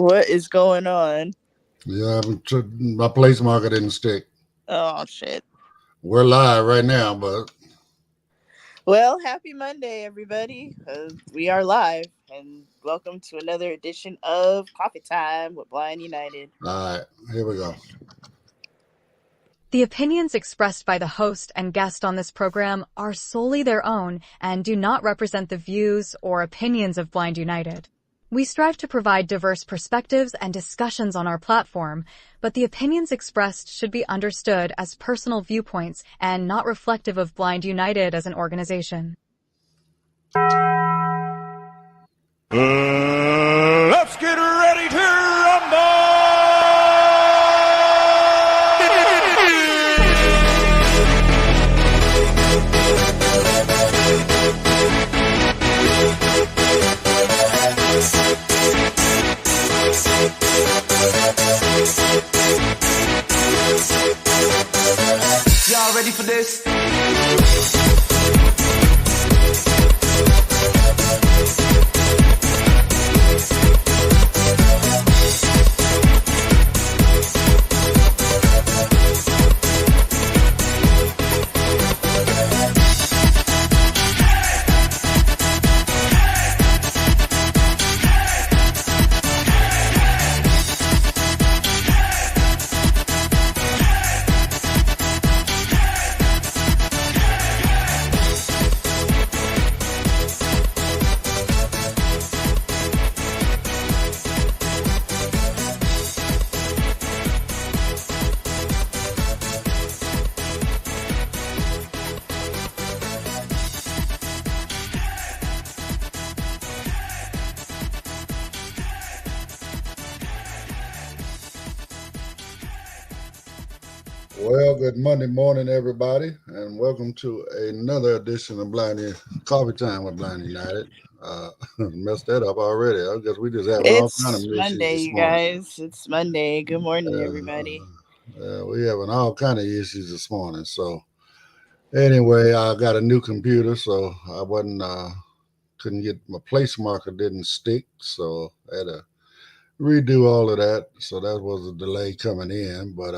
What is going on? Yeah, my place marker didn't stick. Oh, shit. We're live right now, but Well, happy Monday, everybody. We are live, and welcome to another edition of Coffee Time with Blind United. all right, here we go. The opinions expressed by the host and guest on this program are solely their own and do not represent the views or opinions of Blind United. We strive to provide diverse perspectives and discussions on our platform, but the opinions expressed should be understood as personal viewpoints and not reflective of Blind United as an organization. Let's get ready to rumble! Y'all ready for this? Well, good Monday morning, everybody, and welcome to another edition of Coffee Time with Blind United. Messed that up already. I guess we just having all kind of It's issues Monday, this you morning. guys. It's Monday. Good morning, everybody. We having all kind of issues this morning. So anyway, I got a new computer, so I wasn't couldn't get my place marker didn't stick, so I had to redo all of that. So that was a delay coming in. But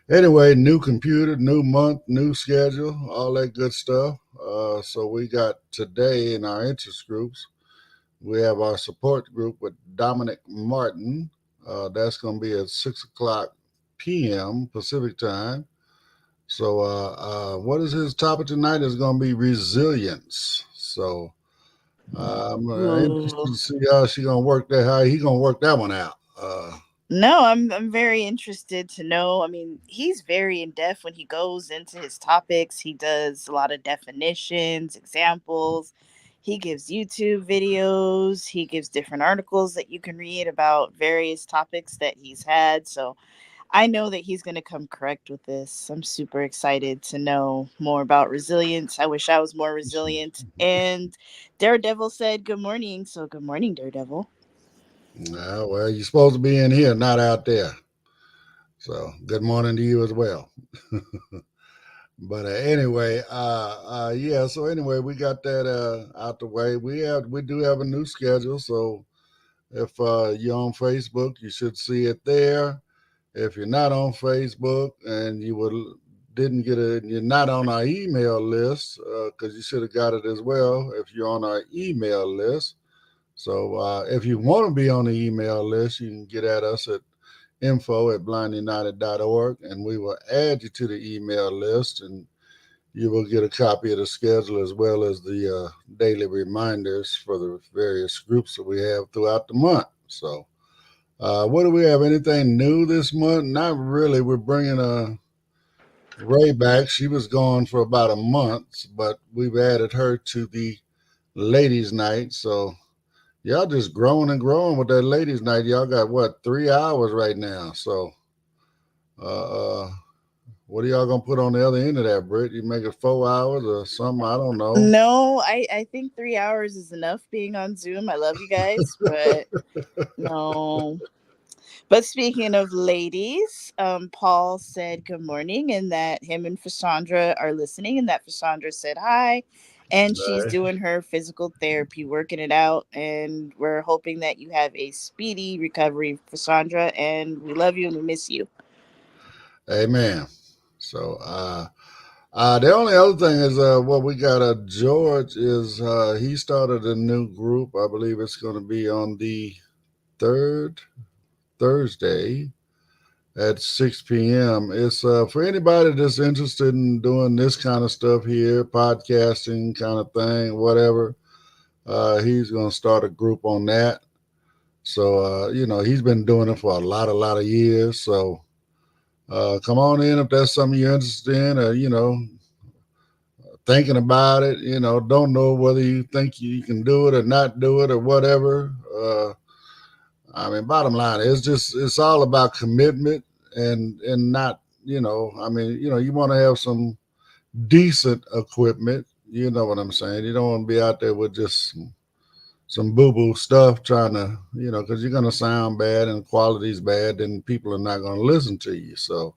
anyway, new computer, new month, new schedule, all that good stuff. So we got today in our interest groups, we have our support group with Dominic Martin. That's going to be at 6 o'clock p.m. Pacific time. So what is his topic tonight? Is going to be resilience. So I'm interested Ooh. to see how she gonna work that. How he gonna work that one out? No, I'm very interested to know. I mean, he's very in depth when he goes into his topics. He does a lot of definitions, examples. He gives YouTube videos. He gives different articles that you can read about various topics that he's had. So I know that he's going to come correct with this. I'm super excited to know more about resilience. I wish I was more resilient. And Daredevil said good morning. So good morning, Daredevil. Well, you're supposed to be in here, not out there. So good morning to you as well. But anyway, yeah. So anyway, we got that out the way. We do have a new schedule. So if you're on Facebook, you should see it there. If you're not on Facebook and didn't get it, you're not on our email list because you should have got it as well. If you're on our email list, so if you want to be on the email list, you can get at us at info@blindunited.org, and we will add you to the email list, and you will get a copy of the schedule as well as the daily reminders for the various groups that we have throughout the month. So, what do we have? Anything new this month? Not really. We're bringing Ray back. She was gone for about a month, but we've added her to the ladies' night. So y'all just growing and growing with that ladies' night. Y'all got what, 3 hours right now? So, uh, uh, what are y'all gonna put on the other end of that, Britt? You make it 4 hours or something? I don't know. No, I think 3 hours is enough being on Zoom. I love you guys, but no. But speaking of ladies, Paul said good morning and that him and Cassandra are listening and that Cassandra said hi And she's Right. doing her physical therapy, working it out. And we're hoping that you have a speedy recovery for Sandra. And we love you and we miss you. Amen. So, the only other thing is, what we got, George is, he started a new group. I believe it's going to be on the third Thursday at 6 p.m. It's, for anybody that's interested in doing this kind of stuff here, podcasting kind of thing, whatever. He's going to start a group on that. So, he's been doing it for a lot of years. So, come on in if that's something you're interested in, or, thinking about it, don't know whether you think you can do it or not do it or whatever. I mean, bottom line, it's all about commitment and not, you want to have some decent equipment. You know what I'm saying? You don't want to be out there with just some boo boo stuff trying to, because you're going to sound bad and the quality's bad, then people are not going to listen to you. So,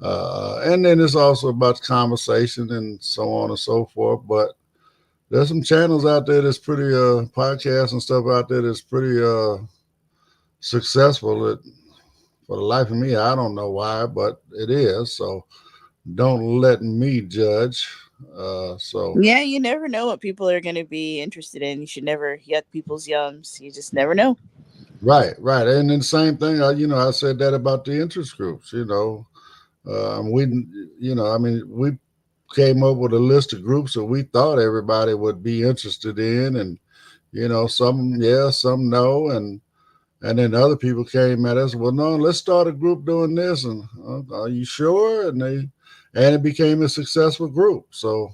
and then it's also about conversation and so on and so forth. But there's some channels out there that's pretty, podcasts and stuff out there that's pretty successful. That, for the life of me, I don't know why, but it is. So don't let me judge. So Yeah, you never know what people are going to be interested in. You should never yuck people's yums. You just never know. right, right, and then the same thing. I said that about the interest groups. We, I mean, we came up with a list of groups that we thought everybody would be interested in, and some yes, some no, and then other people came at us. Well, no, let's start a group doing this, and are you sure? And it became a successful group. So,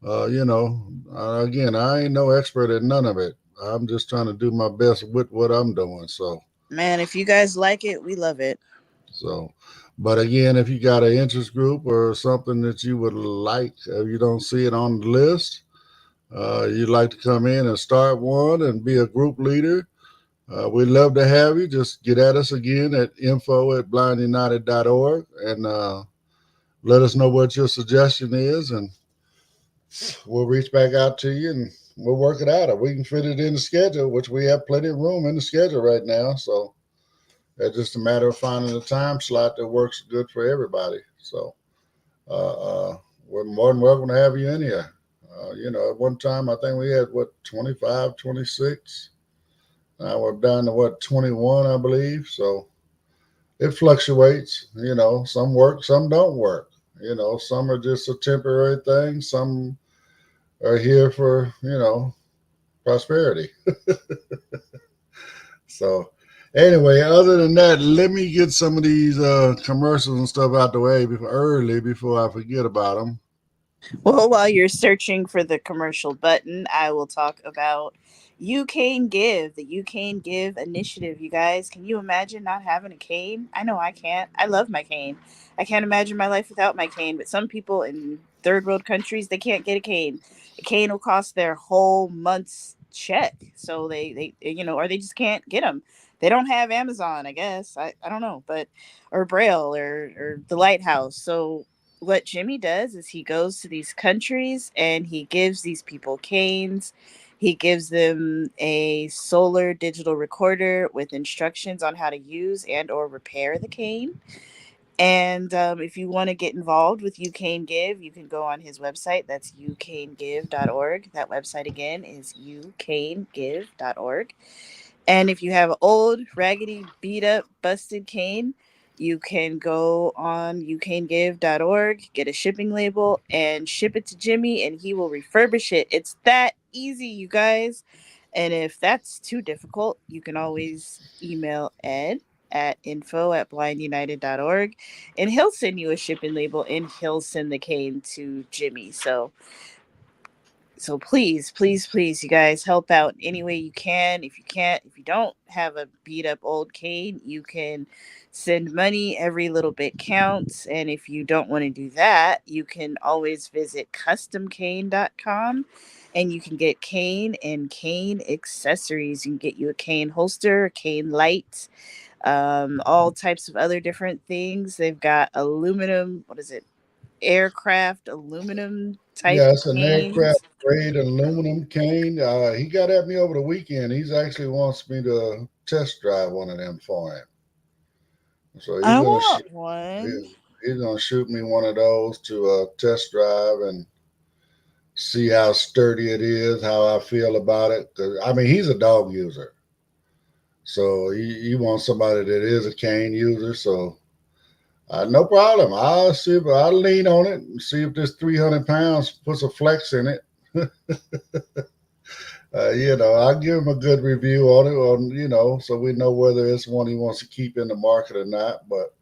again, I ain't no expert at none of it. I'm just trying to do my best with what I'm doing. Man, if you guys like it, we love it. So, but again, if you got an interest group or something that you would like, if you don't see it on the list, you'd like to come in and start one and be a group leader, we'd love to have you. Just get at us again at info@blindunited.org and let us know what your suggestion is, and we'll reach back out to you and we'll work it out. If we can fit it in the schedule, which we have plenty of room in the schedule right now. So it's just a matter of finding a time slot that works good for everybody. So uh, uh, we're more than welcome to have you in here. At one time, I think we had, 25, 26. Now we're down to, 21, I believe. So it fluctuates. Some work, some don't work. Some are just a temporary thing. Some are here for, prosperity. So, anyway, other than that, let me get some of these commercials and stuff out the way before I forget about them. Well, while you're searching for the commercial button, I will talk about You Can Give, the You Can Give initiative. You guys, can you imagine not having a cane? I know I can't. I love my cane. I can't imagine my life without my cane, but some people in third world countries, they can't get a cane. A cane will cost their whole month's check. So or they just can't get them. They don't have Amazon, I guess. I don't know, but or Braille or the Lighthouse. So what Jimmy does is he goes to these countries and he gives these people canes. He gives them a solar digital recorder with instructions on how to use and or repair the cane. And if you want to get involved with You Can Give, you can go on his website. That's youcangive.org. That website again is youcangive.org. And if you have an old, raggedy, beat up, busted cane, you can go on youcangive.org, get a shipping label, and ship it to Jimmy, and he will refurbish it. It's that easy, you guys. And if that's too difficult, you can always email Ed at info@blindunited.org, and he'll send you a shipping label and he'll send the cane to Jimmy. So please, please, please, you guys help out any way you can. If you don't have a beat up old cane, you can send money. Every little bit counts. And if you don't want to do that, you can always visit customcane.com and you can get cane and cane accessories. You can get you a cane holster, a cane light, all types of other different things. They've got aluminum, what is it? aircraft aluminum type Yeah, it's an aircraft canes. grade aluminum cane. He got at me over the weekend. He's actually wants me to test drive one of them for him. So I want one. he's gonna shoot me one of those to test drive and see how sturdy it is, how I feel about it. 'Cause, I mean, he's a dog user, so he wants somebody that is a cane user. So no problem. I'll see if I'll lean on it and see if this 300 pounds puts a flex in it. I'll give him a good review on it, so we know whether it's one he wants to keep in the market or not. But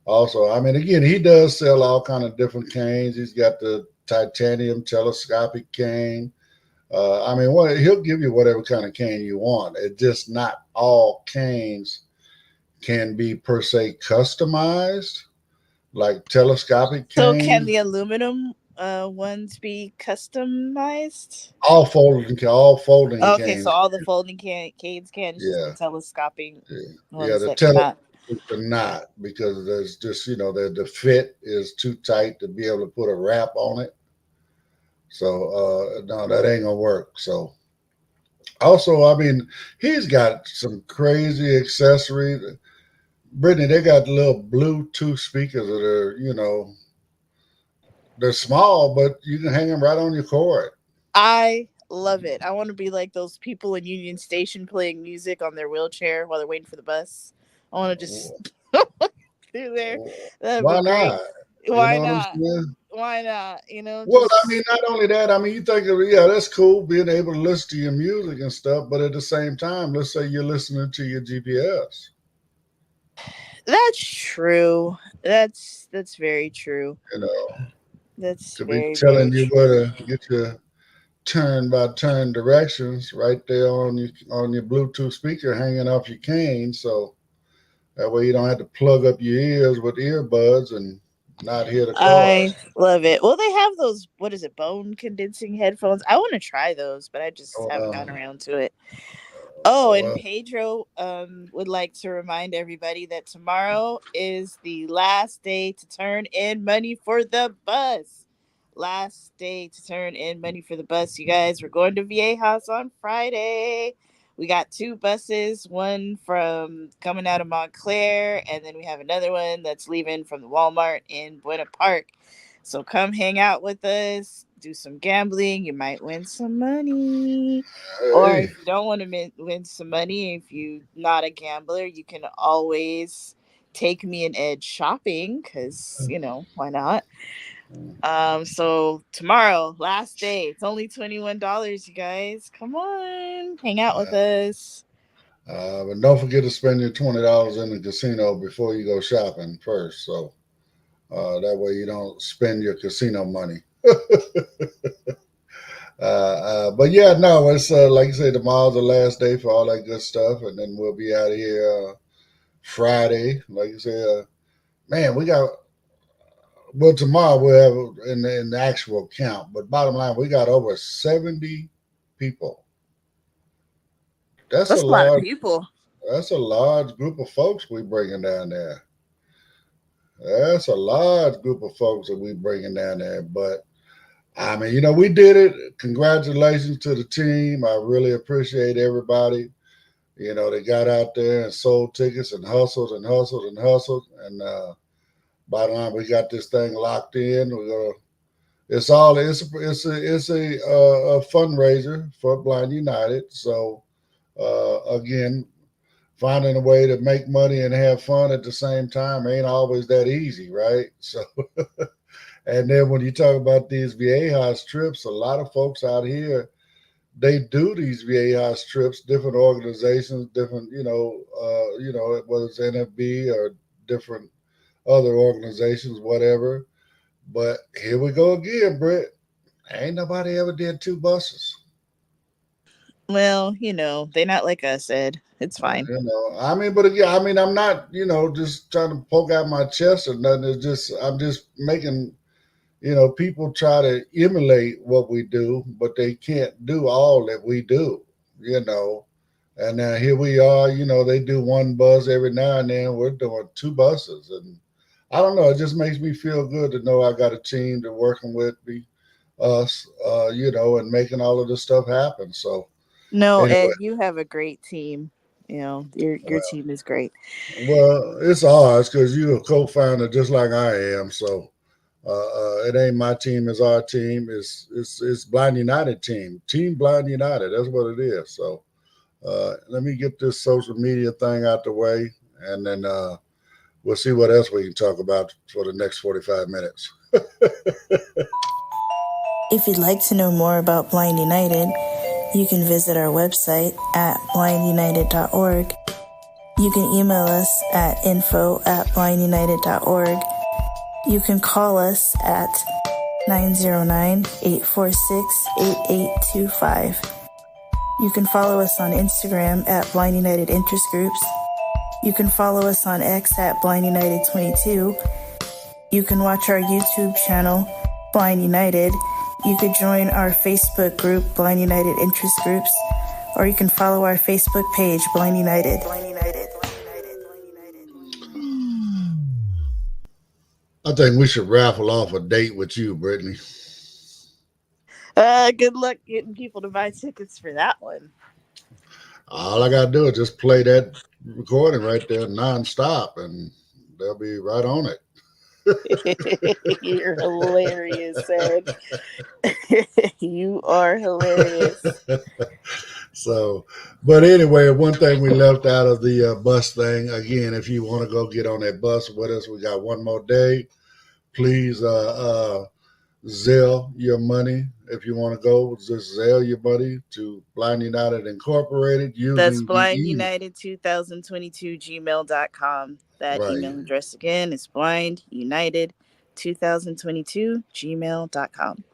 also, I mean, again, he does sell all kind of different canes. He's got the titanium telescopic cane. I mean, he'll give you whatever kind of cane you want. It's just not all canes can be per se customized, like telescopic So can canes. the aluminum ones be customized? All folding Okay, so canes. all the folding canes can. It's just the Yeah, telescoping yeah, yeah. ones The that tele cannot. the not because there's just the fit is too tight to be able to put a wrap on it. So no, that ain't gonna work. So also, I mean, he's got some crazy accessories. Brittany, they got little Bluetooth speakers that are, they're small, but you can hang them right on your cord. I love it. I want to be like those people in Union Station playing music on their wheelchair while they're waiting for the bus. I want to just do there. That'd be Why great. not? You Why know what I'm not? saying? Why not? You know, Well, I mean, just not only that, I mean, you think of, yeah, that's cool being able to listen to your music and stuff, but at the same time, let's say you're listening to your GPS. that's true. That's very true. You know, That's could be very telling very you where true. to get your turn by turn directions right there on your Bluetooth speaker hanging off your cane. So that way you don't have to plug up your ears with earbuds and not hear the I cars. love it. Well, they have those. What is it? Bone condensing headphones. I want to try those, but I just haven't Well, gotten around to it. Oh, and well, Pedro would like to remind everybody that tomorrow is the last day to turn in money for the bus. Last day to turn in money for the bus. You guys, we're going to VA House on Friday. We got two buses, one from coming out of Montclair, and then we have another one that's leaving from the Walmart in Buena Park. So come hang out with us, do some gambling. You might win some money. Or hey, if you don't want to win some money, if you're not a gambler, you can always take me and Ed shopping because, why not? So tomorrow, last day, it's only $21, you guys. Come on, hang out with us. but don't forget to spend your $20 in the casino before you go shopping first. So that way you don't spend your casino money. But yeah, no, it's like you say, tomorrow's the last day for all that good stuff, and then we'll be out of here Friday. Like you say, man, we got well tomorrow we'll have in the actual count, but bottom line, we got over 70 people. That's a That's a lot of large. people. That's a large group of folks we bringing down there. That's a large group of folks that we bringing down there. But I mean, we did it. Congratulations to the team. I really appreciate everybody. They got out there and sold tickets and hustled and hustled and hustled. And by the time we got this thing locked in, we're gonna. It's a fundraiser for Blind United. So again, finding a way to make money and have fun at the same time ain't always that easy, right? So, and then when you talk about these VA house trips, a lot of folks out here they do these VA house trips, different organizations, different, whether it's NFB or different other organizations, whatever. But here we go again, Britt. Ain't nobody ever did two buses. Well, they're not like us, Ed. It's fine. I mean, but again, I mean, I'm not, just trying to poke out my chest or nothing. I'm just making, people try to emulate what we do, but they can't do all that we do, you know. And here we are, they do one bus every now and then. We're doing two buses. And I don't know. It just makes me feel good to know I got a team that working with me, us, and making all of this stuff happen. So No, anyway, Ed, you have a great team. Your team is great. well, it's ours because you're a co-founder just like I am. So it ain't my team, it's our team. It's Blind United team Blind United. That's what it is. So let me get this social media thing out the way, and then we'll see what else we can talk about for the next 45 minutes. If you'd like to know more about Blind United, you can visit our website at blindunited.org. You can email us at info@blindunited.org. You can call us at 909-846-8825. You can follow us on Instagram at Blind United Interest Groups. You can follow us on X at Blind United 22. You can watch our YouTube channel, Blind United. You could join our Facebook group, Blind United Interest Groups, or you can follow our Facebook page, Blind United. I think we should raffle off a date with you, Brittany. Good luck getting people to buy tickets for that one. All I gotta do is just play that recording right there nonstop, and they'll be right on it. You're hilarious, Ed. You are hilarious. So, but anyway, one thing we left out of the bus thing again, if you want to go get on that bus with us, we got one more day. Please Zelle your money if you want to go. Just Zelle your money to Blind United Incorporated That's using the blindunited2022gmail.com. That right. email address again is blindunited2022gmail.com.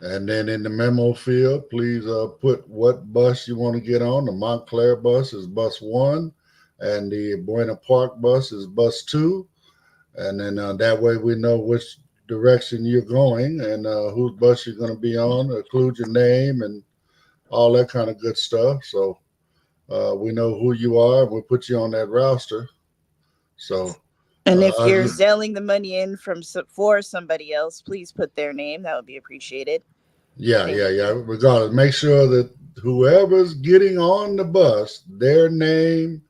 And then in the memo field, please put what bus you want to get on. The Montclair bus is bus one, and the Buena Park bus is bus two. And then that way we know which direction you're going and whose bus you're going to be on. Include your name and all that kind of good stuff. So we know who you are. And we'll put you on that roster. So And if you're again, selling the money in for somebody else, please put their name. That would be appreciated. yeah, Thank yeah, you. yeah. Regardless, make sure that whoever's getting on the bus, their name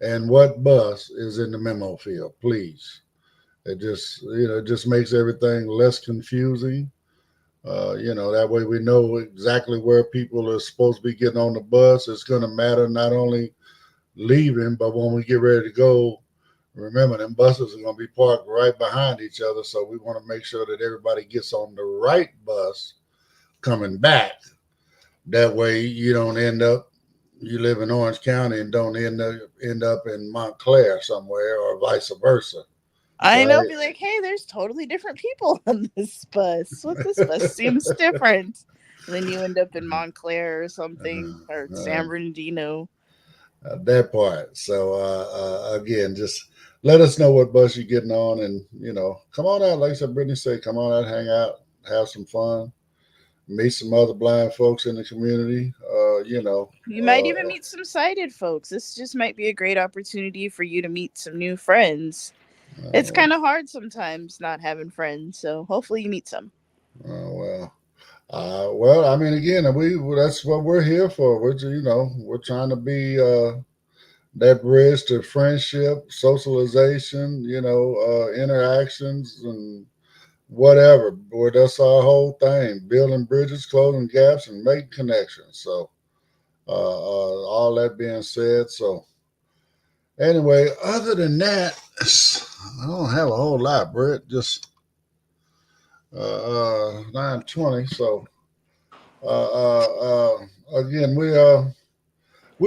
and what bus is in the memo field, please. It just it just makes everything less confusing. That way we know exactly where people are supposed to be getting on the bus. It's going to matter not only leaving, but when we get ready to go. Remember, them buses are going to be parked right behind each other, so we want to make sure that everybody gets on the right bus coming back. That way, you don't end up you live in Orange County and don't end up in Montclair somewhere, or vice versa, I know, right? be like, hey, there's totally different people on this bus. What this bus seems different. And then you end up in Montclair or something, or Uh, San Bernardino. that part. So again, just let us know what bus you're getting on, and come on out. Like I said, Brittany said, come on out, hang out, have some fun, meet some other blind folks in the community. You might even meet some sighted folks. This just might be a great opportunity for you to meet some new friends. It's uh, kind of hard sometimes not having friends, so hopefully you meet some. well. Well, I mean, again, we that's what we're here for. We're trying to be that bridge to friendship, socialization, interactions, and whatever. Boy, that's our whole thing: building bridges, closing gaps, and making connections. So, all that being said, so anyway, other than that, I don't have a whole lot, Britt. Just 9:20. So, again, we're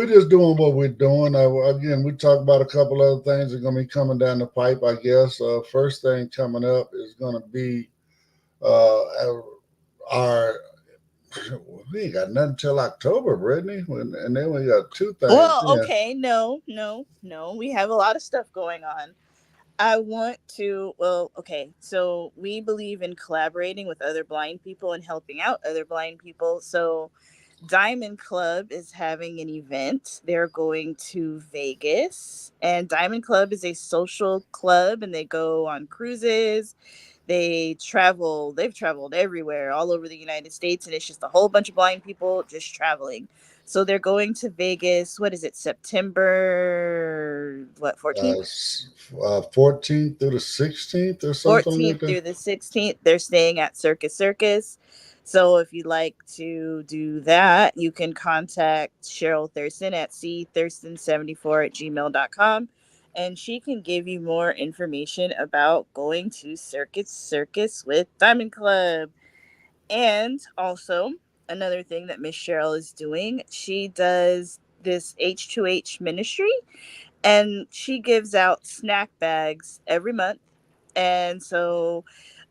just doing what we're doing. Again, we talked about a couple other things that are going to be coming down the pipe, I guess. First thing coming up is going to be uh, our. We ain't got nothing till October, Brittany, and then we got two things. Well, Yeah, okay, no. We have a lot of stuff going on. I want to, well, okay, so we believe in collaborating with other blind people and helping out other blind people. So Diamond Club is having an event. They're going to Vegas, and Diamond Club is a social club, and they go on cruises. They've traveled everywhere, all over the United States, and it's just a whole bunch of blind people just traveling. So they're going to Vegas. What is it? September what, 14th? 14th through the 16th or something like 14th that. through the 16th. They're staying at Circus Circus. So if you'd like to do that, you can contact Cheryl Thurston at cthurston74@gmail.com, and she can give you more information about going to Circus Circus with Diamond Club. And also, another thing that Miss Cheryl is doing, she does this H2H ministry, and she gives out snack bags every month. And so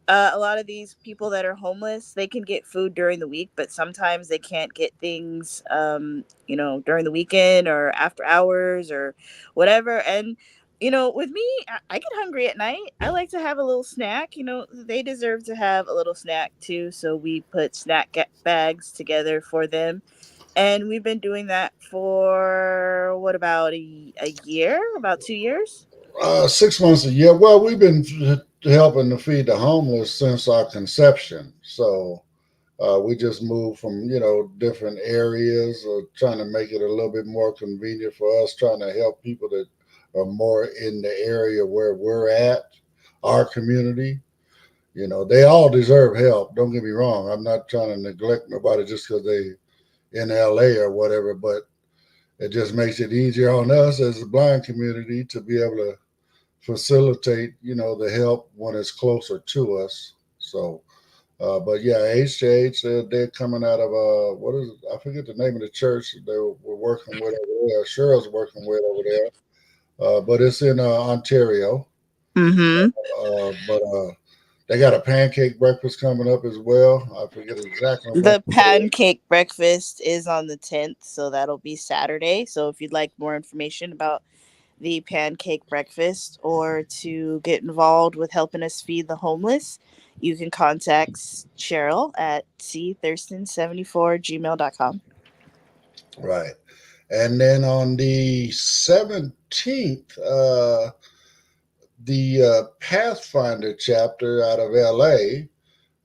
a lot of these people that are homeless, they can get food during the week, but sometimes they can't get things, during the weekend or after hours or whatever. And with me, I get hungry at night. I like to have a little snack. They deserve to have a little snack too. So we put bags together for them, and we've been doing that for what, about a year, about 2 years. 6 months a year. Well, we've been helping to feed the homeless since our conception. So we just moved from different areas, trying to make it a little bit more convenient for us, trying to help people that are more in the area where we're at, our community. They all deserve help. Don't get me wrong. I'm not trying to neglect nobody just because they in LA or whatever, but it just makes it easier on us as a blind community to be able to facilitate, the help when it's closer to us. So, but yeah, HH, they're coming out of what is it? I forget the name of the church that they were working with over there. Cheryl's working with over there, but it's in Ontario. Mm-hmm. But they got a pancake breakfast coming up as well. I forget exactly when The it is. pancake breakfast is on the 10th, so that'll be Saturday. So if you'd like more information about the pancake breakfast or to get involved with helping us feed the homeless, you can contact Cheryl at cthurston74@gmail.com. Right. And then on the 17th, the Pathfinder chapter out of LA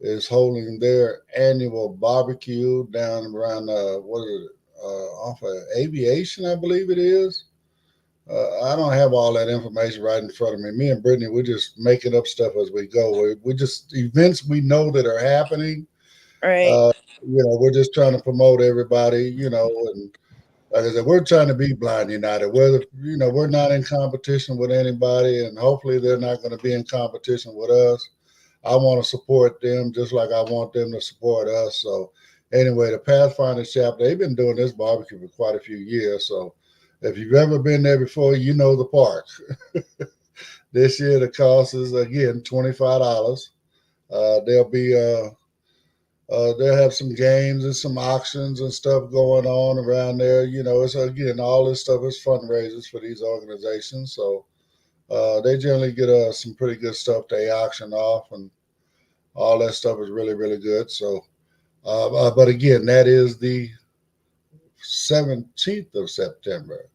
is holding their annual barbecue down around what is it, off of Aviation, I believe it is. I don't have all that information right in front of me. Me and Brittany, we're just making up stuff as we go. We just events we know that are happening. Right. Uh, we're just trying to promote everybody. And like I said, we're trying to be blind united. We're not in competition with anybody, and hopefully they're not going to be in competition with us. I want to support them just like I want them to support us. So anyway, the Pathfinder chapter, they've been doing this barbecue for quite a few years. So if you've ever been there before, you know the park. This year the cost is again $25. There'll be they'll have some games and some auctions and stuff going on around there. It's again all this stuff is fundraisers for these organizations. So they generally get some pretty good stuff they auction off, and all that stuff is really really good. So, but again, that is the 17th of September.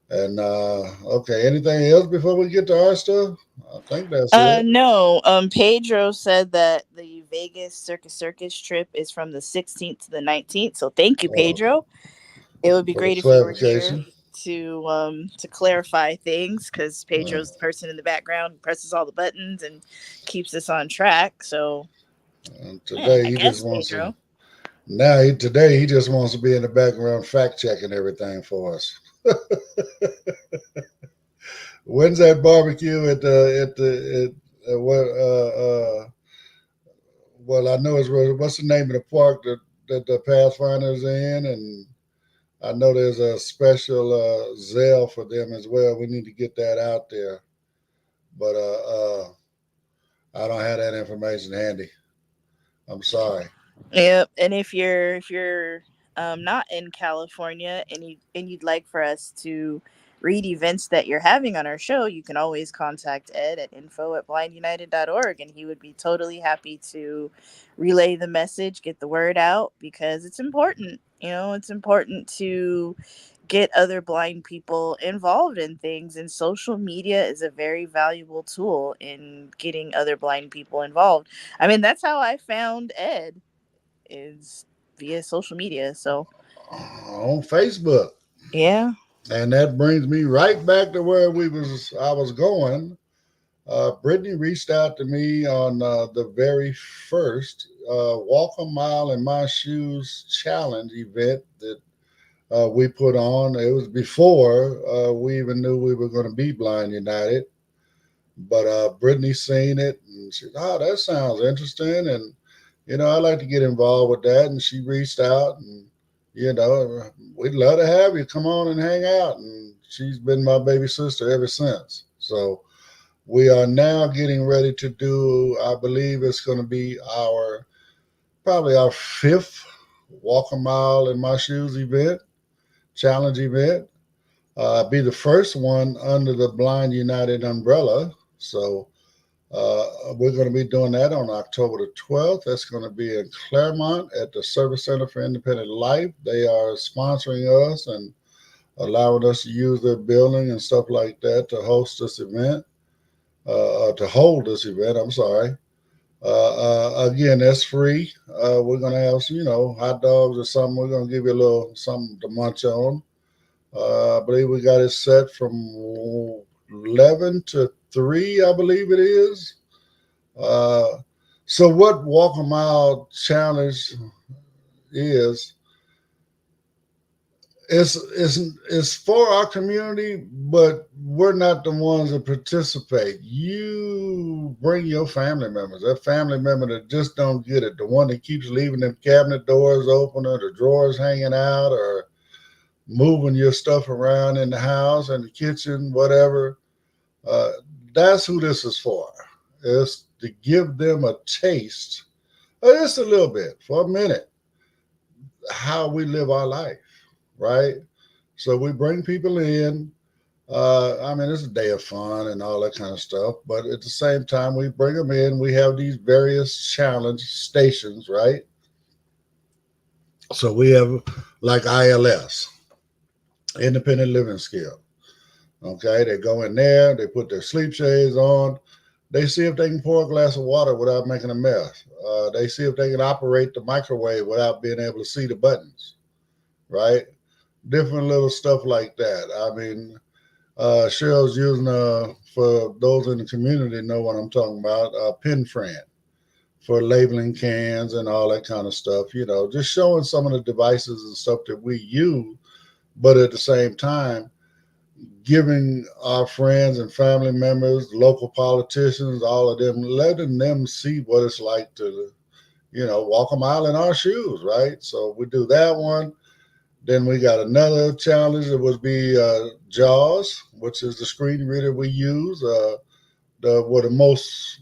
And okay, anything else before we get to our stuff? I think that's it. No. Pedro said that the Vegas Circus trip is from the 16th to the 19th. So thank you, Uh, Pedro. It would be for the great if you were here clarification, to clarify things, because uh, Pedro's the person in the background who presses all the buttons and keeps us on track. So and yeah, today I he just guess wants to. Pedro. Today he just wants to be in the background fact checking everything for us. When's that barbecue at what well, I know it's what's the name of the park that the Pathfinders are in, and I know there's a special Zelle for them as well. We need to get that out there, but I don't have that information handy. I'm sorry. Yep. And if you're not in California, and you'd like for us to read events that you're having on our show, you can always contact Ed at info@blindunited.org, and he would be totally happy to relay the message, get the word out, because it's important. It's important to get other blind people involved in things, and social media is a very valuable tool in getting other blind people involved. I mean, that's how I found Ed, is via social media. So, on Facebook. yeah. And that brings me right back to where I was going. Brittany reached out to me on the very first Walk a Mile in My Shoes challenge event that we put on. It was before we even knew we were going to be Blind United. But Brittany seen it and she said, "Oh, that sounds interesting." And, I like to get involved with that. And she reached out and, we'd love to have you come on and hang out. And she's been my baby sister ever since. So we are now getting ready to do, I believe it's going to be probably our fifth Walk a Mile in My Shoes event, challenge event. Be the first one under the Blind United umbrella. So we're going to be doing that on October the 12th. That's going to be in Claremont at the Service Center for Independent Life. They are sponsoring us and allowing us to use their building and stuff like that to host this event, to hold this event. I'm sorry. Again, that's free. We're going to have some, hot dogs or something. We're going to give you a little something to munch on. I believe we got it set from 11 to 3, I believe it is. Uh, so what Walk a Mile Challenge is, it's for our community, but we're not the ones that participate. You bring your family members, that family member that just don't get it, the one that keeps leaving the cabinet doors open or the drawers hanging out or moving your stuff around in the house and the kitchen, whatever. Uh, that's who this is for. It's to give them a taste, just a little bit, for a minute, how we live our life, right? So we bring people in. I mean, it's a day of fun and all that kind of stuff, but at the same time, we bring them in. We have these various challenge stations, right? So we have like ILS, independent living skill. Okay, they go in there, they put their sleep shades on, they see if they can pour a glass of water without making a mess. They see if they can operate the microwave without being able to see the buttons, right? Different little stuff like that. I mean, Cheryl's using, for those in the community know what I'm talking about, pen friend for labeling cans and all that kind of stuff. Just showing some of the devices and stuff that we use, but at the same time, giving our friends and family members, local politicians, all of them, letting them see what it's like to, walk a mile in our shoes, right? So we do that one. Then we got another challenge that would be JAWS, which is the screen reader we use. The most,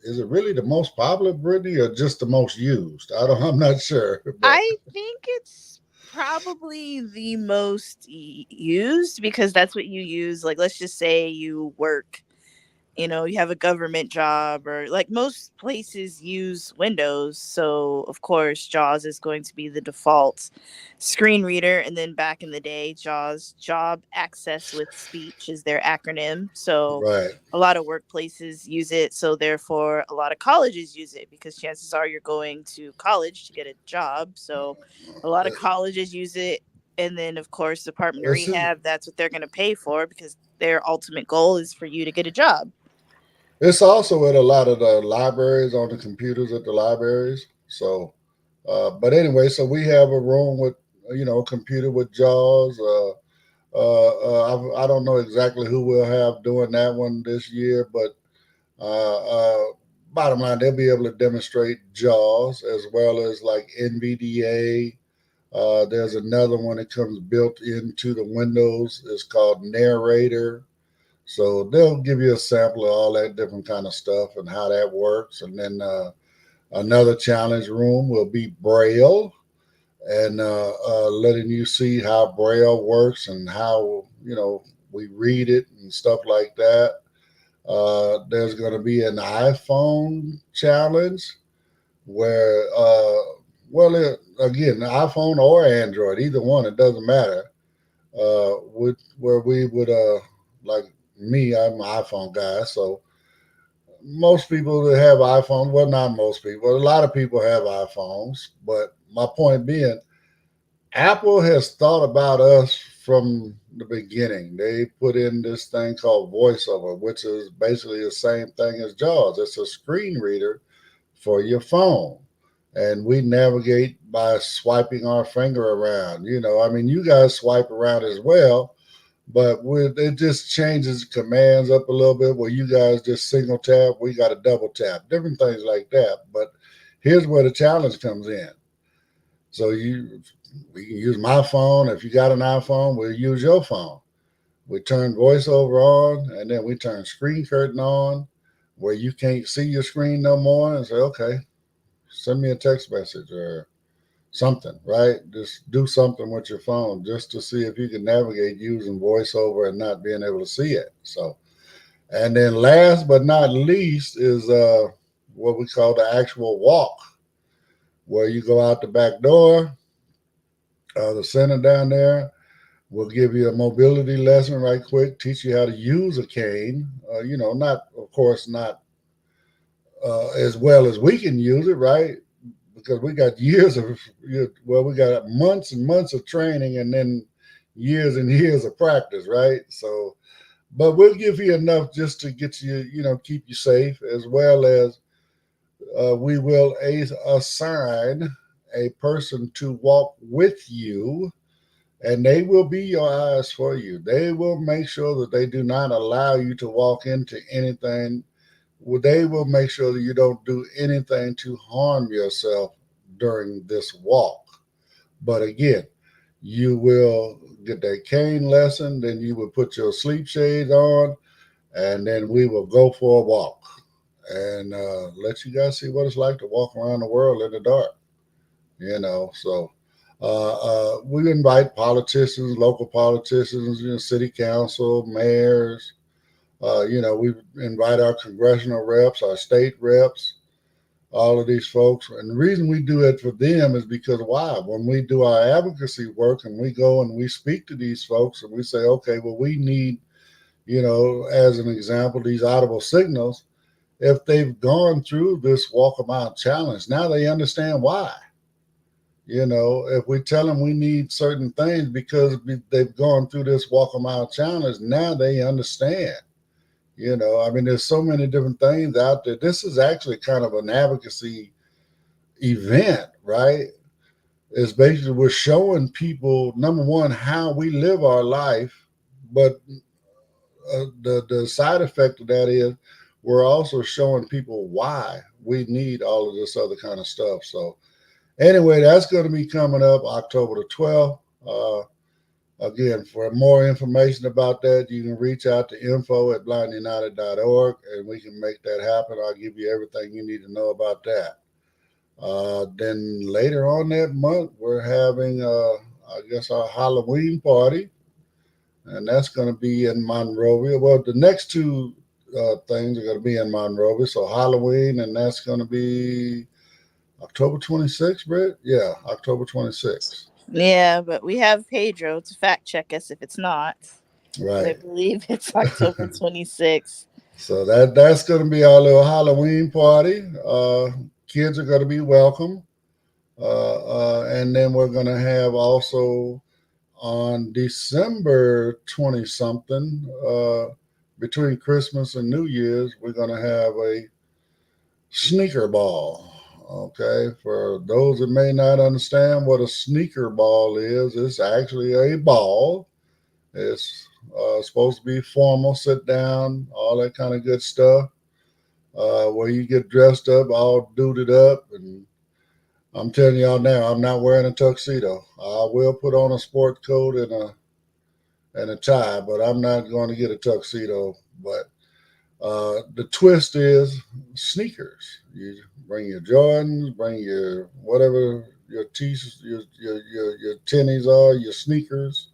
is it really the most popular, Brittany, or just the most used? I'm not sure, but I think it's probably the most used, because that's what you use. Like, let's just say you work, you have a government job, or like most places use Windows. So, of course, JAWS is going to be the default screen reader. And then back in the day, JAWS, Job Access with Speech, is their acronym. So, right. a lot of workplaces use it. So, therefore, a lot of colleges use it, because chances are you're going to college to get a job. So, a lot of colleges use it. And then, of course, Department of It's just, Rehab, that's what they're going to pay for, because their ultimate goal is for you to get a job. it's also at a lot of the libraries on the computers at the libraries. So, but anyway, so we have a room with, a computer with JAWS. I don't know exactly who we'll have doing that one this year, but uh, uh, bottom line, they'll be able to demonstrate JAWS as well as like NVDA. There's another one that comes built into the Windows. It's called Narrator. So they'll give you a sample of all that different kind of stuff and how that works. And then another challenge room will be Braille and letting you see how Braille works and how we read it and stuff like that. There's going to be an iPhone challenge where well, again, iPhone or Android, either one, it doesn't matter. Where we would like me, I'm an iPhone guy, so most people that have iPhones, well, not most people, a lot of people have iPhones. But my point being, Apple has thought about us from the beginning. They put in this thing called VoiceOver, which is basically the same thing as JAWS. It's a screen reader for your phone. And we navigate by swiping our finger around. I mean, you guys swipe around as well, but it just changes commands up a little bit where you guys just single tap, we got a double tap, different things like that. But here's where the challenge comes in. So we can use my phone. If you got an iPhone, we'll use your phone. We turn voiceover on, and then we turn screen curtain on, where you can't see your screen no more, and say, okay, send me a text message or something, right? Just do something with your phone just to see if you can navigate using voiceover and not being able to see it. So, and then last but not least is what we call the actual walk, where you go out the back door, the center down there. We'll give you a mobility lesson right quick, teach you how to use a cane. Not, of course, not as well as we can use it, right? Because we got years of, well, we got months and months of training and then years and years of practice, right? So, but we'll give you enough just to get you, keep you safe, as well as we will assign a person to walk with you, and they will be your eyes for you. They will make sure that they do not allow you to walk into anything. They will make sure that you don't do anything to harm yourself during this walk. But again, you will get that cane lesson, then you will put your sleep shades on, and then we will go for a walk and let you guys see what it's like to walk around the world in the dark. So we invite politicians, local politicians, city council, mayors. We invite our congressional reps, our state reps, all of these folks. And the reason we do it for them is because why? When we do our advocacy work and we go and we speak to these folks and we say, okay, well, we need, as an example, these audible signals. If they've gone through this walk a mile challenge, now they understand why. If we tell them we need certain things because they've gone through this walk a mile challenge, now they understand. I mean, there's so many different things out there. This is actually kind of an advocacy event, right? It's basically we're showing people, number one, how we live our life, but the side effect of that is we're also showing people why we need all of this other kind of stuff. So anyway, that's going to be coming up October the 12th. Again, for more information about that, you can reach out to info@blindunited.org and we can make that happen. I'll give you everything you need to know about that. Then later on that month, we're having, I guess, our Halloween party, and that's going to be in Monrovia. Well, the next two things are going to be in Monrovia. So Halloween, and that's going to be October 26th, Britt? Yeah, October 26th. Yeah, but we have Pedro to fact check us if it's not. But I Right. believe it's October 26th. So that's going to be our little Halloween party. Kids are going to be welcome. And then we're going to have also on December 20 something, between Christmas and New Year's, we're going to have a sneaker ball. Okay, for those that may not understand what a sneaker ball is, it's actually a ball. It's supposed to be formal, sit down, all that kind of good stuff. Where you get dressed up, all duded up, and I'm telling y'all now, I'm not wearing a tuxedo. I will put on a sport coat and a tie, but I'm not going to get a tuxedo. But the twist is sneakers. You bring your Jordans, bring your whatever your tees, your tennies are, your sneakers,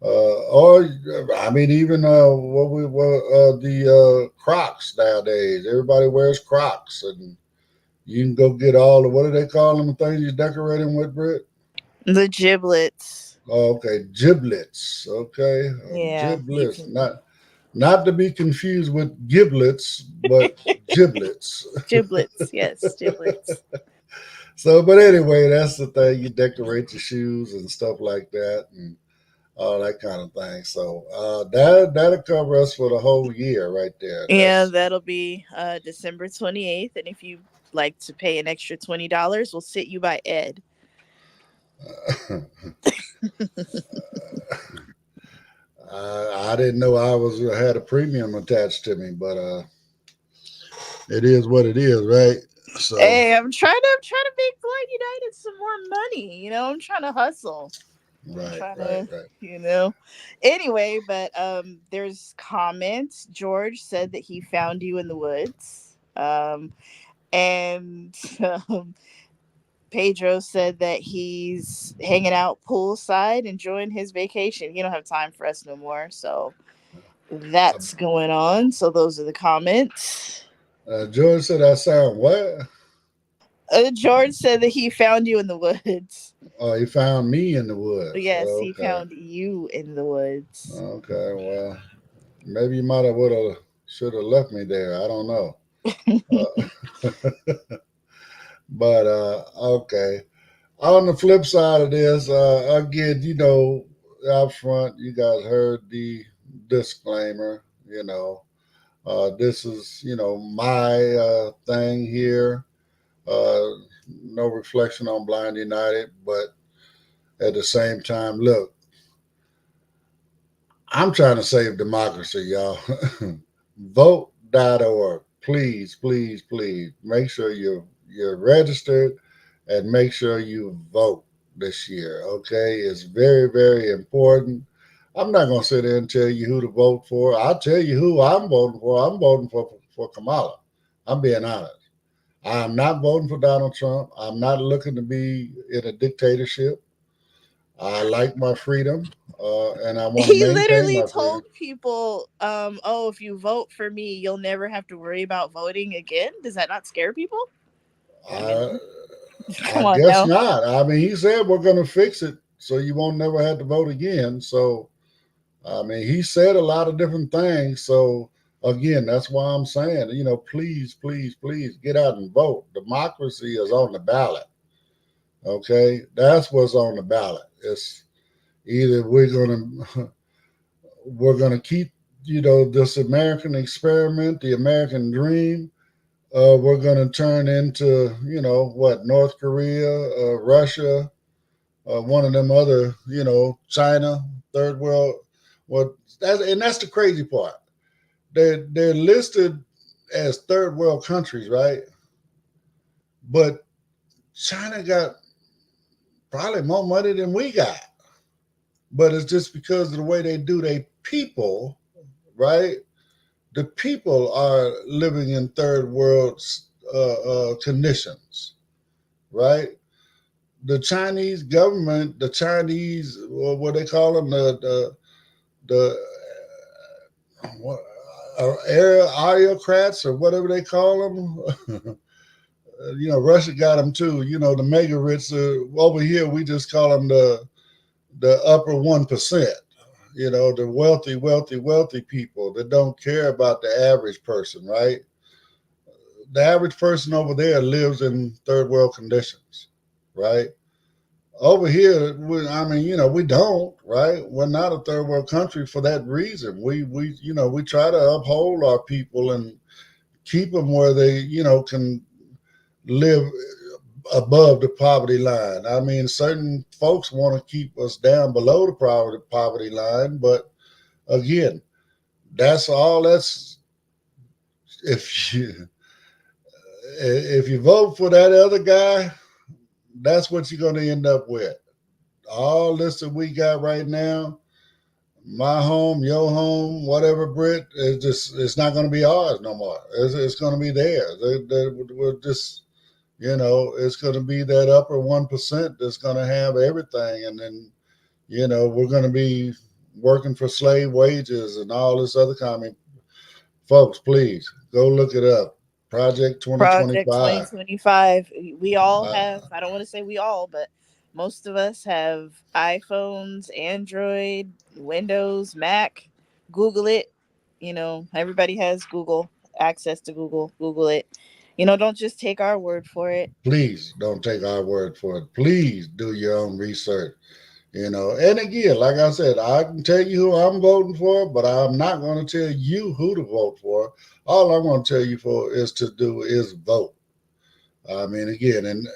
or I mean even what the Crocs nowadays. Everybody wears Crocs, and You can go get all the, what do they call them, things you decorating with, Britt? The giblets. Oh, okay, giblets. Okay, Yeah, you giblets. can Not to be confused with giblets, but giblets. giblets. Yes, giblets. So, but anyway, that's the thing. You decorate your shoes and stuff like that, and all that kind of thing. So that'll cover us for the whole year right there. Yeah, That's that'll be December 28th. And if you like to pay an extra $20, we'll sit you by Ed. I didn't know I was had a premium attached to me, but it is what it is, right? So Hey, I'm trying to make Blind United some more money. I'm trying to hustle. I'm right, trying right, to, right. you know. Anyway, but there's comments. George said that he found you in the woods. And um, Pedro said that he's hanging out poolside, enjoying his vacation. He don't have time for us no more, so that's going on. So those are the comments. George said I sound what? George said that he found you in the woods. Oh, he found me in the woods. Yes, he Okay, found you in the woods. okay. Well, maybe you might have would have should have left me there. I don't know. But okay. On the flip side of this, again, out front, you guys heard the disclaimer. This is my thing here. Uh, no reflection on Blind United, but at the same time, look, I'm trying to save democracy, y'all. Vote.org. Please, please, please make sure you're registered and make sure you vote this year. Okay, it's very, very important. I'm not gonna sit there and tell you who to vote for. I'll tell you who I'm voting for. I'm voting for Kamala. I'm being honest. I'm not voting for Donald Trump. I'm not looking to be in a dictatorship. I like my freedom, and I want to He maintain literally my freedom. told people, oh, if you vote for me, you'll never have to worry about voting again. Does that not scare people? I mean, I I come on guess now. not. I mean, he said we're going to fix it so you won't never have to vote again. So, I mean, he said a lot of different things. So, again, that's why I'm saying, please, please, please get out and vote. Democracy is on the ballot. Okay, that's what's on the ballot. It's either we're gonna keep this American experiment, the American dream. We're gonna turn into what, North Korea, Russia, one of them other, China, third world. Well, that's the crazy part. They're listed as third world countries, right? But China got probably more money than we got. But it's just because of the way they do their people, right? The people are living in third world conditions, right? The Chinese government, the Chinese, what they call them, the what, autocrats or whatever they call them. Russia got them too. The mega rich. Over here, we just call them the upper 1%. The wealthy, wealthy, wealthy people that don't care about the average person, right? The average person over there lives in third world conditions, right? Over here, we don't, right? We're not a third world country for that reason. We try to uphold our people and keep them where they, can live above the poverty line. I mean, certain folks want to keep us down below the poverty line, but again, that's all. That's if you if you vote for that other guy, that's what you're going to end up with. All this that we got right now, my home, your home, whatever, Brit, it's not going to be ours no more. It's going to be theirs. We're just it's going to be that upper 1% that's going to have everything, and then we're going to be working for slave wages and all this other kind of. Folks, please go look it up. Project Project 2025. 2025. We all Uh, have, I don't want to say we all, but most of us have iPhones, Android, Windows, Mac. Google it. Everybody has Google, access to Google. Google it. Don't just take our word for it. please don't take our word for it. Please do your own research. And again, like I said, I can tell you who I'm voting for, but I'm not going to tell you who to vote for. All I'm going to tell you for is to do is vote. I mean, again, and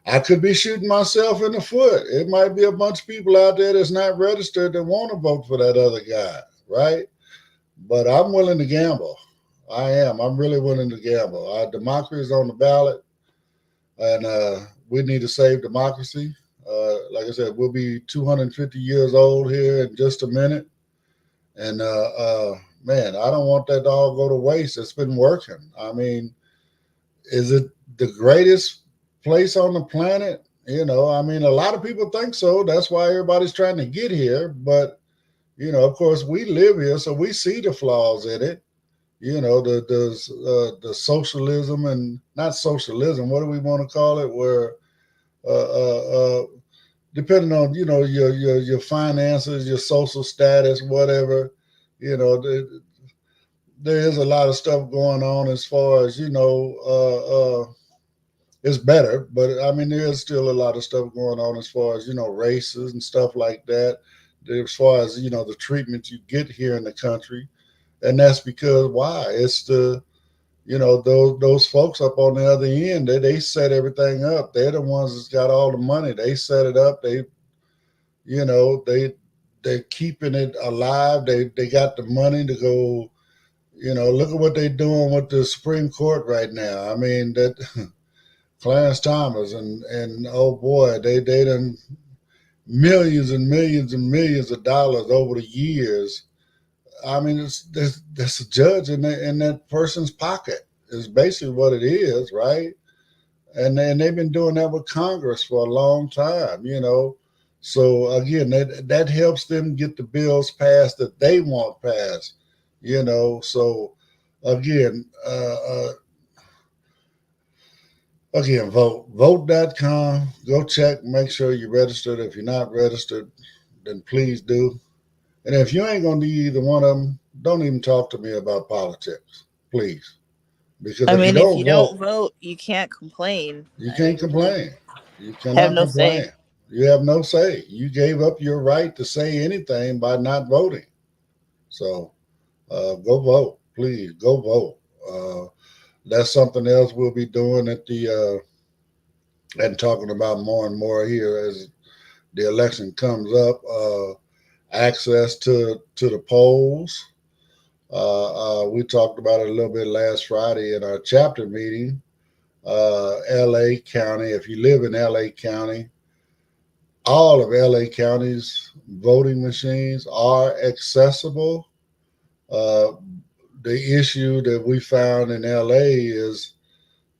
I could be shooting myself in the foot. It might be a bunch of people out there that's not registered that want to vote for that other guy, right? But I'm willing to gamble. I am. I'm really willing to gamble. Our democracy is on the ballot, and we need to save democracy. Like I said, we'll be 250 years old here in just a minute, and man, I don't want that to all go to waste. It's been working. I mean, is it the greatest place on the planet? I mean, a lot of people think so. That's why everybody's trying to get here. But of course, we live here, so we see the flaws in it. The socialism and not socialism. What do we want to call it? Where depending on your finances, your social status, whatever, you know, there is a lot of stuff going on as far as it's better, but I mean there is still a lot of stuff going on as far as races and stuff like that. As far as the treatment you get here in the country, and that's because why? It's the those folks up on the other end. They set everything up. They're the ones that's got all the money. They set it up. They you know they're keeping it alive. They got the money to go. Look at what they're doing with the Supreme Court right now. I mean that Clarence Thomas and oh boy, they done millions and millions and millions of dollars over the years. I mean, that's a judge in that person's pocket. Is basically what it is, right? And they've been doing that with Congress for a long time. So again, that helps them get the bills passed that they want passed. So again, vote.com. Go check, make sure you're registered. If you're not registered, then please do. And if you ain't going to do either one of them, don't even talk to me about politics, please. Because I if you mean, if don't you don't vote, vote, you can't complain. you I can't mean, you complain. You have cannot no say. complain. You have no say. You gave up your right to say anything by not voting. So go vote, please. Go vote. That's something else we'll be doing at the and talking about more and more here as the election comes up. Access to the polls. We talked about it a little bit last Friday in our chapter meeting. LA County, if you live in LA County, all of LA County's voting machines are accessible. Uh, the issue that we found in LA is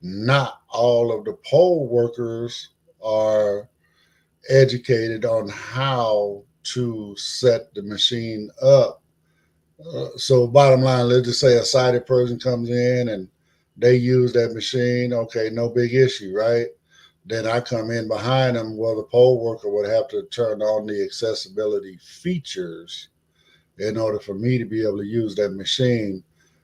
not all of the poll workers are educated on how to set the machine up. So, bottom line, let's just say a sighted person comes in and they use that machine. Okay, no big issue, right? Then I come in behind them. Well, the poll worker would have to turn on the accessibility features in order for me to be able to use that machine.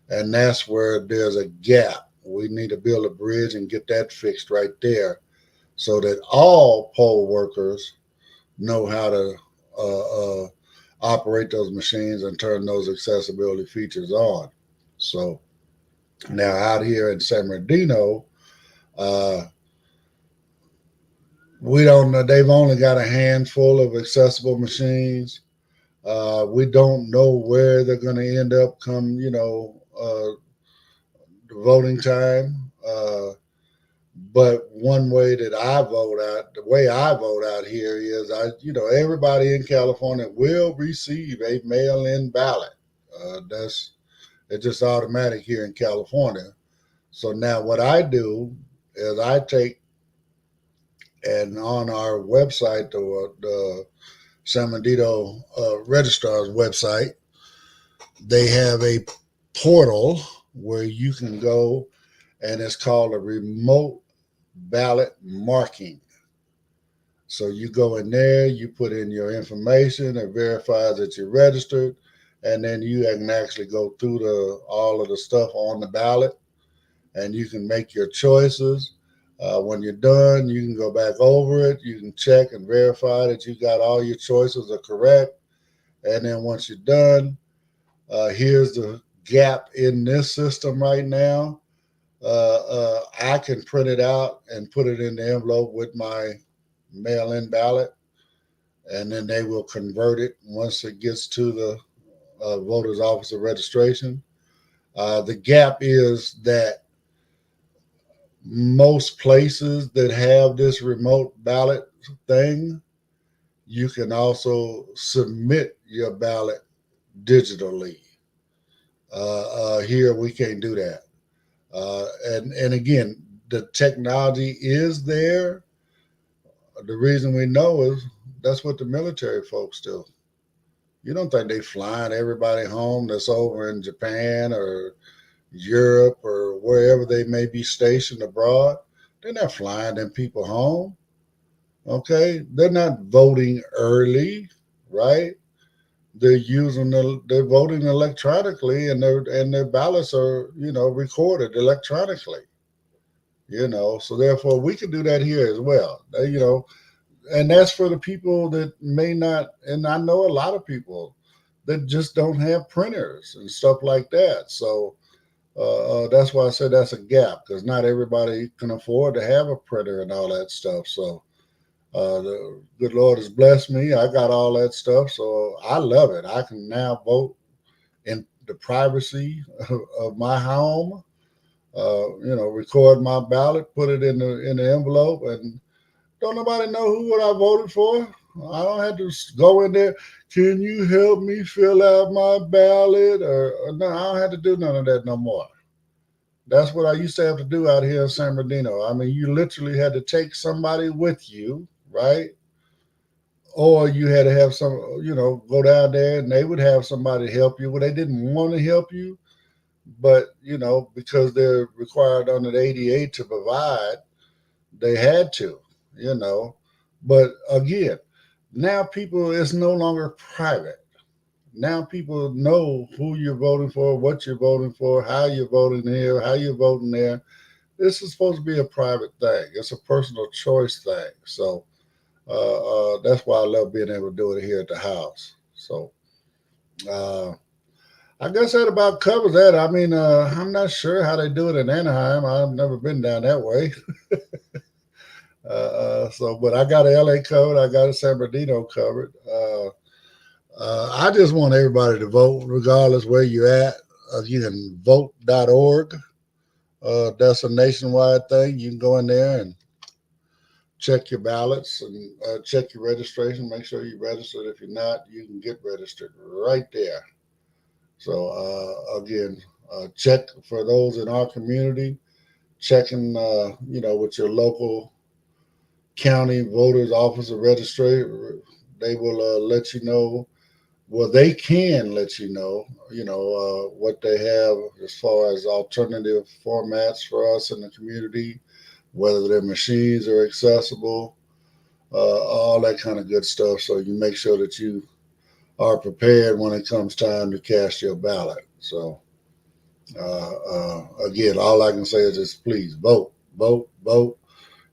And that's where there's a gap. We need to build a bridge and get that fixed right there so that all poll workers know how to operate those machines and turn those accessibility features on. So now out here in San Bernardino, uh, we don't know. They've only got a handful of accessible machines. We don't know where they're going to end up come, the voting time. But one way that I vote out, the way I vote out here is everybody in California will receive a mail-in ballot. That's It's just automatic here in California. So now what I do is I take and on our website, the San Bernardino Registrar's website, they have a portal where you can go and it's called a remote ballot marking. So you go in there, you put in your information, it verifies that you're registered, and then you can actually go through the all of the stuff on the ballot, and you can make your choices. When you're done, you can go back over it. You can check and verify that you got all your choices are correct. And then once you're done, here's the gap in this system right now. I can print it out and put it in the envelope with my mail in ballot, and then they will convert it once it gets to the voter's office of registration. The gap is that most places that have this remote ballot thing, you can also submit your ballot digitally. Here, we can't do that. And again, the technology is there. The reason we know is that's what the military folks do. You don't think they flying everybody home that's over in Japan or Europe or wherever they may be stationed abroad? They're not flying them people home. Okay, they're not voting early, right? They're voting electronically, and their ballots are recorded electronically. So therefore we can do that here as well. And that's for the people that may not. And I know a lot of people that just don't have printers and stuff like that. So that's why I said that's a gap, because not everybody can afford to have a printer and all that stuff. So the good Lord has blessed me. I got all that stuff, so I love it. I can now vote in the privacy of my home. Record my ballot, put it in the envelope, and don't nobody know what I voted for. I don't have to go in there. Can you help me fill out my ballot? Or no, I don't have to do none of that no more. That's what I used to have to do out here in San Bernardino. I mean, you literally had to take somebody with you, right? Or you had to have go down there and they would have somebody help you. Well, they didn't want to help you, but because they're required under the ADA to provide, they had to, you know. But again, now people, it's no longer private. Now people know who you're voting for, what you're voting for, how you're voting here, how you're voting there. This is supposed to be a private thing. It's a personal choice thing. So that's why I love being able to do it here at the house. So uh, I guess that about covers that. I mean, I'm not sure how they do it in Anaheim. I've never been down that way. But I got a LA covered. I got a San Bernardino covered. I just want everybody to vote, regardless where you're at. You can vote.org. That's a nationwide thing. You can go in there and check your ballots and check your registration. Make sure you're registered. If you're not, you can get registered right there. So again, check for those in our community. Checking, with your local county voters office of registry. They will let you know. Well, they can let you know. What they have as far as alternative formats for us in the community, whether their machines are accessible, all that kind of good stuff. So you make sure that you are prepared when it comes time to cast your ballot. So again, all I can say is just please vote, vote, vote.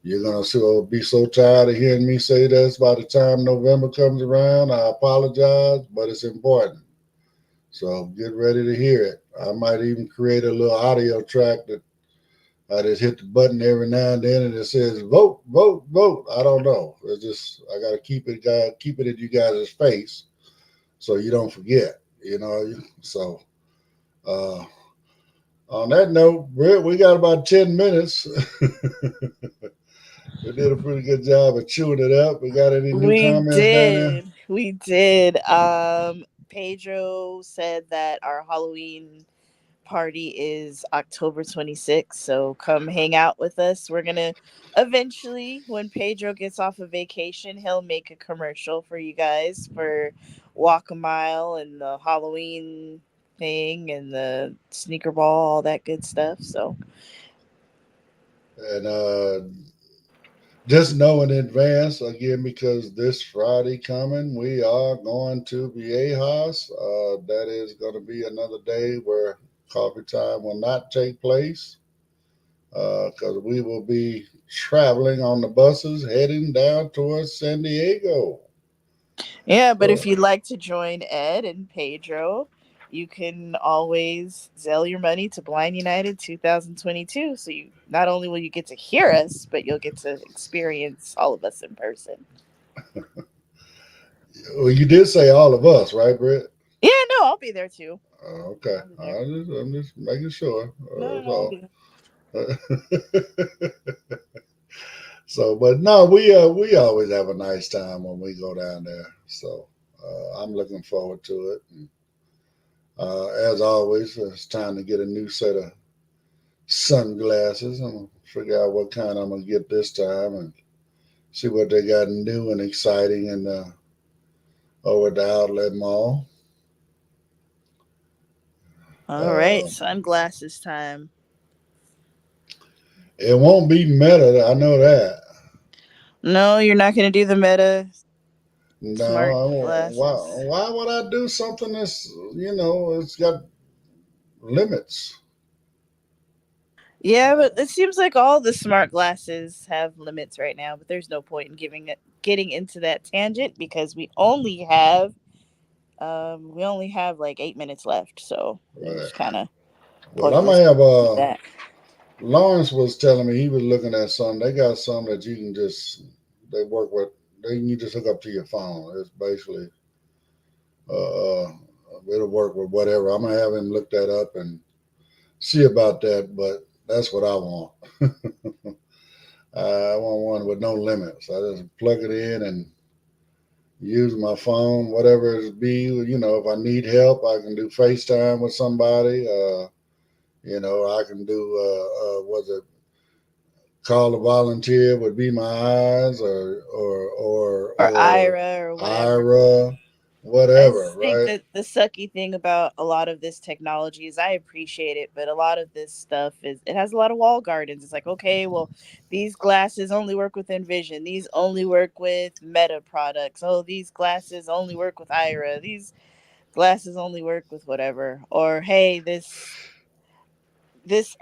You're gonna be so tired of hearing me say this by the time November comes around. I apologize, but it's important. So get ready to hear it. I might even create a little audio track that I just hit the button every now and then, and it says "vote, vote, vote." I don't know. It's just I got to keep it in you guys' face so you don't forget. So uh, on that note, we got about 10 minutes. We did a pretty good job of chewing it up. We got any new We comments down there? did. We did. Pedro said that our Halloween party is October 26th. So come hang out with us. We're going to eventually, when Pedro gets off of vacation, he'll make a commercial for you guys for Walk a Mile and the Halloween thing and the sneaker ball, all that good stuff. So And just know in advance again because this Friday coming, we are going to Viejas. That is going to be another day where coffee time will not take place because we will be traveling on the buses heading down towards San Diego. Yeah, but if So, you'd like to join Ed and Pedro, you can always Zelle your money to Blind United 2022. So you not only will you get to hear us, but you'll get to experience all of us in person. well, you did say all of us, right, Britt? Yeah, no, I'll be there too. Okay, I'll be there. I'm just making sure. No, That's no, I'll all. be there. So, but no, we always have a nice time when we go down there. So I'm looking forward to it. And, as always, it's time to get a new set of sunglasses. I'm gonna figure out what kind I'm gonna get this time and see what they got new and exciting in over at the outlet mall. All right, Uh, sunglasses time. it won't be meta, I know that. No, you're not going to do the Meta No, smart why? glasses. Why would I do something that's it's got limits? Yeah, but it seems like all the smart glasses have limits right now. But there's no point in getting into that tangent because we only have like 8 minutes left, so Right. it's kind of Well, I'm pointless gonna have to do that. Lawrence was telling me he was looking at some. They got some that you can just they work with. They you just hook up to your phone. It's basically uh, it'll work with whatever. I'm gonna have him look that up and see about that. But that's what I want. I want one with no limits. I just plug it in and use my phone, whatever it be. If I need help, I can do FaceTime with somebody. I can do was it call a volunteer would be my eyes Or or Ira or whatever. Ira, I whatever, just think right? that the sucky thing about a lot of this technology is I appreciate it, but a lot of this stuff is it has a lot of wall gardens. It's like, okay, well, these glasses only work with Envision. These only work with Meta products. Oh, these glasses only work with Ira. These glasses only work with whatever. Or hey, this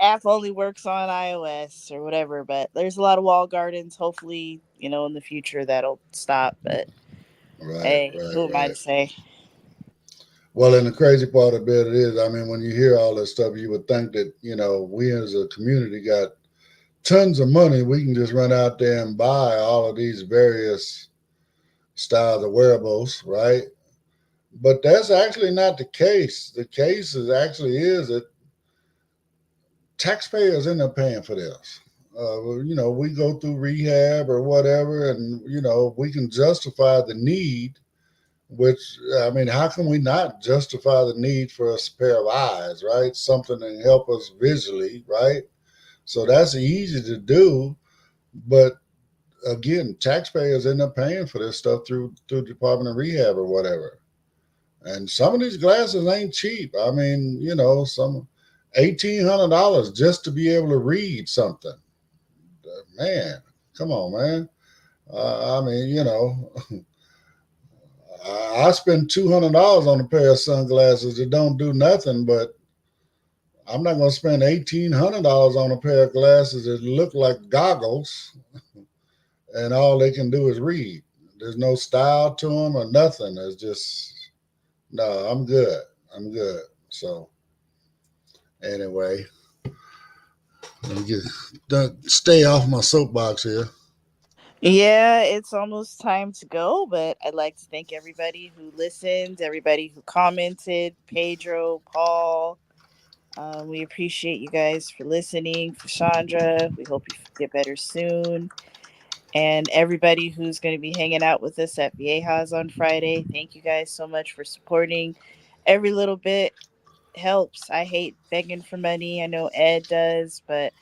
app only works on iOS or whatever. But there's a lot of wall gardens. Hopefully, in the future that'll stop. But Right, hey, right, who am I right. to say? Well, and the crazy part of it is, I mean, when you hear all this stuff, you would think that we as a community got tons of money. We can just run out there and buy all of these various styles of wearables, right? But that's actually not the case. The case is that taxpayers end up paying for this. We go through rehab or whatever, and we can justify the need. Which I mean, how can we not justify the need for a pair of eyes, right? Something to help us visually, right? So that's easy to do, but again, taxpayers end up paying for this stuff through Department of Rehab or whatever. And some of these glasses ain't cheap. I mean, some $1,800 just to be able to read something. Man, come on, man. I mean, I spend $200 on a pair of sunglasses that don't do nothing, but I'm not going to spend $1,800 on a pair of glasses that look like goggles and all they can do is read. There's no style to them or nothing. It's just no. I'm good. I'm good. So anyway, let me stay off my soapbox here. Yeah, it's almost time to go, but I'd like to thank everybody who listened, everybody who commented, Pedro, Paul. We appreciate you guys for listening. For Chandra, we hope you get better soon. And everybody who's going to be hanging out with us at Viejas on Friday, thank you guys so much for supporting. Every little bit helps. I hate begging for money. I know Ed does, but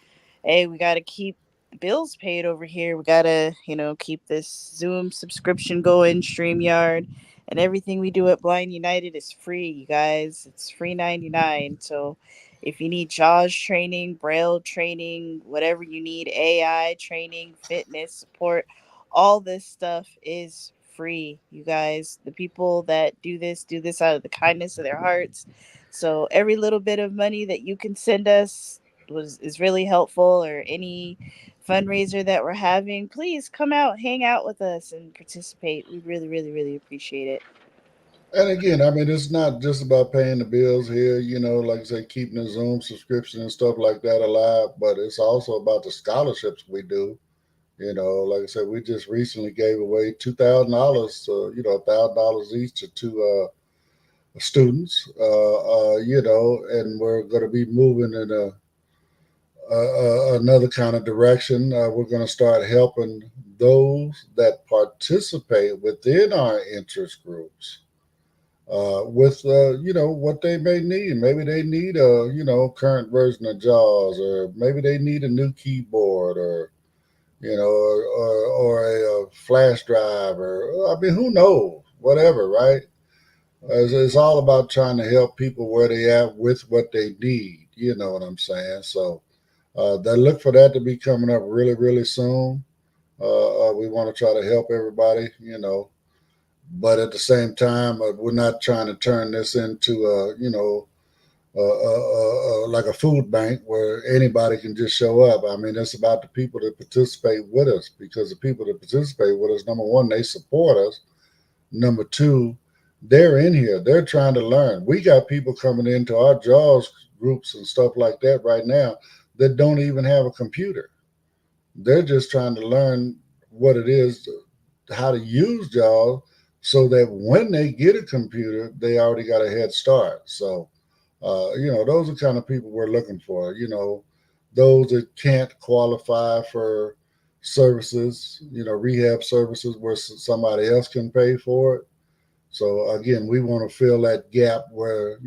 hey, we got to keep bills paid over here. We got to, keep this Zoom subscription going, StreamYard, and everything we do at Blind United is free, you guys. It's free 99. So If you need JAWS training, Braille training, whatever you need, AI training, fitness support, all this stuff is free, you guys. The people that do this out of the kindness of their hearts. So every little bit of money that you can send us is really helpful, or any fundraiser that we're having, please come out, hang out with us and participate. We really, really, really appreciate it. And again, I mean, it's not just about paying the bills here, like I say, keeping the Zoom subscription and stuff like that alive, but it's also about the scholarships we do. Like I said, we just recently gave away $2,000, $1,000 each to two students, and we're going to be moving in another kind of direction. We're going to start helping those that participate within our interest groups with what they may need. Maybe they need a current version of JAWS, or maybe they need a new keyboard, or or a flash drive, or I mean, who knows, whatever, right? It's all about trying to help people where they at with what they need. You know what I'm saying? So they look for that to be coming up really, really soon. We want to try to help everybody, but at the same time, we're not trying to turn this into like a food bank where anybody can just show up. I mean, it's about the people that participate with us, because the people that participate with us, number one, they support us. Number two, they're in here. They're trying to learn. We got people coming into our JAWS groups and stuff like that right now that don't even have a computer. They're just trying to learn what it is, how to use JAWS, so that when they get a computer, they already got a head start. So, those are kind of people we're looking for. Those that can't qualify for services, rehab services where somebody else can pay for it. So again, we want to fill that gap where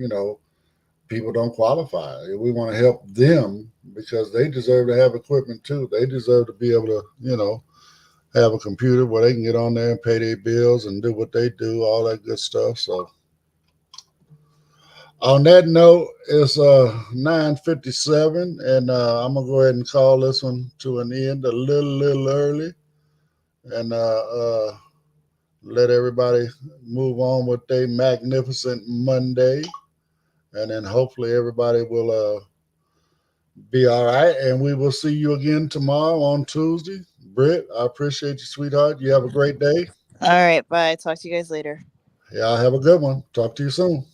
people don't qualify. We want to help them because they deserve to have equipment too. They deserve to be able to have a computer where they can get on there and pay their bills and do what they do, all that good stuff. So on that note, it's 9:57, and I'm gonna go ahead and call this one to an end a little early, and let everybody move on with their magnificent Monday, and then hopefully everybody will be all right, and we will see you again tomorrow on Tuesday. Britt, I appreciate you, sweetheart. You have a great day. All right, bye. Talk to you guys later. Y'all have a good one. Talk to you soon.